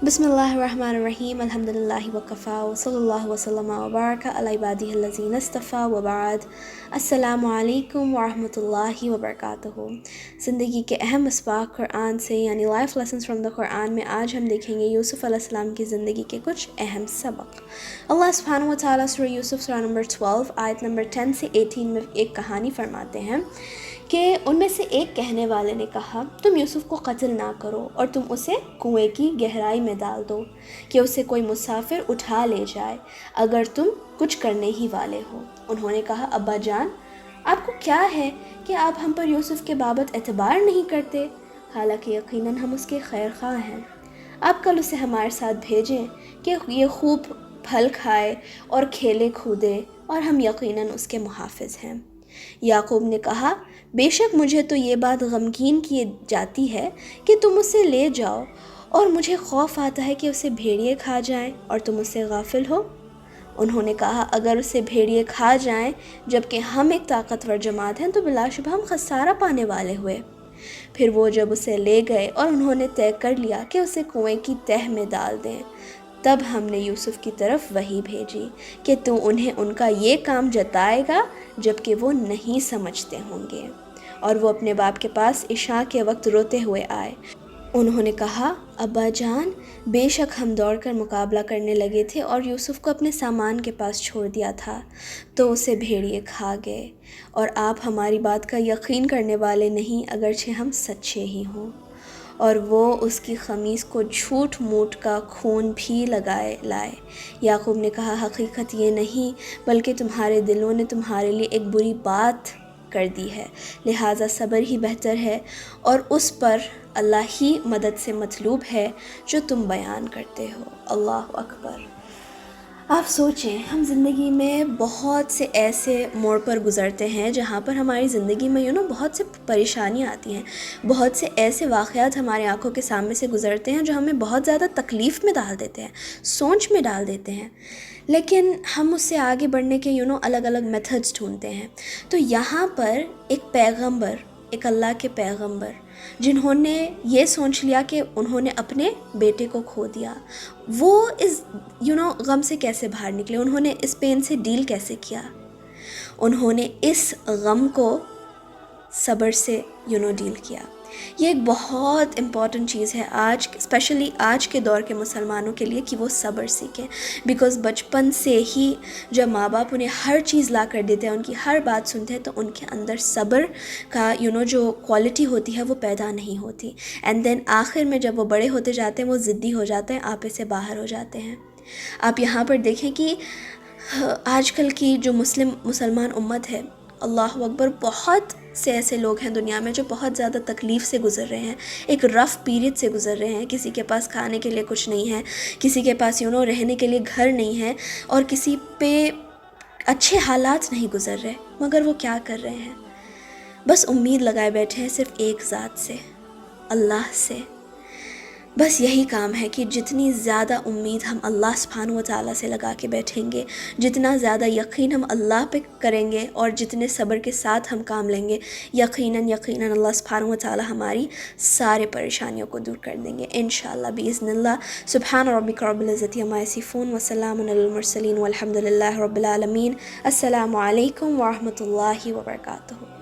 بسم اللہ الرحمن الرحیم الحمد للہ وکفا وصلی اللہ وسلم وبارک علی عبادہ الذین اصطفیٰ وبعد السلام علیکم ورحمۃ اللہ وبرکاتہ۔ زندگی کے اہم اسباق قرآن سے یعنی لائف لیسنز فرام دا قرآن میں آج ہم دیکھیں گے یوسف علیہ السلام کی زندگی کے کچھ اہم سبق۔ اللہ سبحانہ وتعالیٰ سورہ یوسف سورہ نمبر 12 آیت نمبر 10 سے 18 میں ایک کہانی فرماتے ہیں کہ ان میں سے ایک کہنے والے نے کہا، تم یوسف کو قتل نہ کرو اور تم اسے کنویں کی گہرائی میں ڈال دو کہ اسے کوئی مسافر اٹھا لے جائے اگر تم کچھ کرنے ہی والے ہو۔ انہوں نے کہا، ابا جان، آپ کو کیا ہے کہ آپ ہم پر یوسف کے بابت اعتبار نہیں کرتے؟ حالانکہ یقیناً ہم اس کے خیر خواہ ہیں۔ آپ کل اسے ہمارے ساتھ بھیجیں کہ یہ خوب پھل کھائے اور کھیلے کودے، اور ہم یقیناً اس کے محافظ ہیں۔ یعقوب نے کہا، بے شک مجھے تو یہ بات غمگین کی جاتی ہے کہ تم اسے لے جاؤ، اور مجھے خوف آتا ہے کہ اسے بھیڑیے کھا جائیں اور تم اس سے غافل ہو۔ انہوں نے کہا، اگر اسے بھیڑیے کھا جائیں جبکہ ہم ایک طاقتور جماعت ہیں تو بلا شبہ ہم خسارہ پانے والے ہوئے۔ پھر وہ جب اسے لے گئے اور انہوں نے طے کر لیا کہ اسے کنویں کی تہ میں ڈال دیں، تب ہم نے یوسف کی طرف وحی بھیجی کہ تو انہیں ان کا یہ کام جتائے گا جبکہ وہ نہیں سمجھتے ہوں گے۔ اور وہ اپنے باپ کے پاس عشاء کے وقت روتے ہوئے آئے۔ انہوں نے کہا، ابا جان، بے شک ہم دوڑ کر مقابلہ کرنے لگے تھے اور یوسف کو اپنے سامان کے پاس چھوڑ دیا تھا تو اسے بھیڑیے کھا گئے، اور آپ ہماری بات کا یقین کرنے والے نہیں اگرچہ ہم سچے ہی ہوں۔ اور وہ اس کی قمیص کو جھوٹ موٹ کا خون بھی لائے۔ یعقوب نے کہا، حقیقت یہ نہیں بلکہ تمہارے دلوں نے تمہارے لیے ایک بری بات کر دی ہے، لہٰذا صبر ہی بہتر ہے، اور اس پر اللہ ہی مدد سے مطلوب ہے جو تم بیان کرتے ہو۔ اللہ اکبر۔ آپ سوچیں، ہم زندگی میں بہت سے ایسے موڑ پر گزرتے ہیں جہاں پر ہماری زندگی میں بہت سے پریشانیاں آتی ہیں، بہت سے ایسے واقعات ہمارے آنکھوں کے سامنے سے گزرتے ہیں جو ہمیں بہت زیادہ تکلیف میں ڈال دیتے ہیں، سوچ میں ڈال دیتے ہیں، لیکن ہم اس سے آگے بڑھنے کے الگ الگ میتھڈز ڈھونڈتے ہیں۔ تو یہاں پر ایک پیغمبر، ایک اللہ کے پیغمبر جنہوں نے یہ سوچ لیا کہ انہوں نے اپنے بیٹے کو کھو دیا، وہ اس غم سے کیسے باہر نکلے، انہوں نے اس پین سے ڈیل کیسے کیا، انہوں نے اس غم کو صبر سے ڈیل کیا۔ یہ ایک بہت امپورٹنٹ چیز ہے آج، اسپیشلی آج کے دور کے مسلمانوں کے لیے، کہ وہ صبر سیکھیں، بیکاز بچپن سے ہی جب ماں باپ انہیں ہر چیز لا کر دیتے ہیں، ان کی ہر بات سنتے ہیں، تو ان کے اندر صبر کا جو کوالٹی ہوتی ہے وہ پیدا نہیں ہوتی، اینڈ دین آخر میں جب وہ بڑے ہوتے جاتے ہیں وہ ضدی ہو جاتے ہیں، آپے سے باہر ہو جاتے ہیں۔ آپ یہاں پر دیکھیں کہ آج کل کی جو مسلمان امت ہے، اللہ اکبر، بہت سے ایسے لوگ ہیں دنیا میں جو بہت زیادہ تکلیف سے گزر رہے ہیں، ایک رف پیریڈ سے گزر رہے ہیں۔ کسی کے پاس کھانے کے لیے کچھ نہیں ہے، کسی کے پاس رہنے کے لیے گھر نہیں ہے، اور کسی پہ اچھے حالات نہیں گزر رہے، مگر وہ کیا کر رہے ہیں؟ بس امید لگائے بیٹھے ہیں صرف ایک ذات سے، اللہ سے۔ بس یہی کام ہے کہ جتنی زیادہ امید ہم اللہ سبحانہ و تعالیٰ سے لگا کے بیٹھیں گے، جتنا زیادہ یقین ہم اللہ پہ کریں گے، اور جتنے صبر کے ساتھ ہم کام لیں گے، یقیناً اللہ سبحانہ و تعالیٰ ہماری سارے پریشانیوں کو دور کر دیں گے انشاءاللہ بإذن اللہ۔ سبحان ربک رب العزت عما یصفون وسلام علی المرسلین والحمد للہ رب العالمین۔ السلام علیکم ورحمۃ اللہ وبرکاتہ۔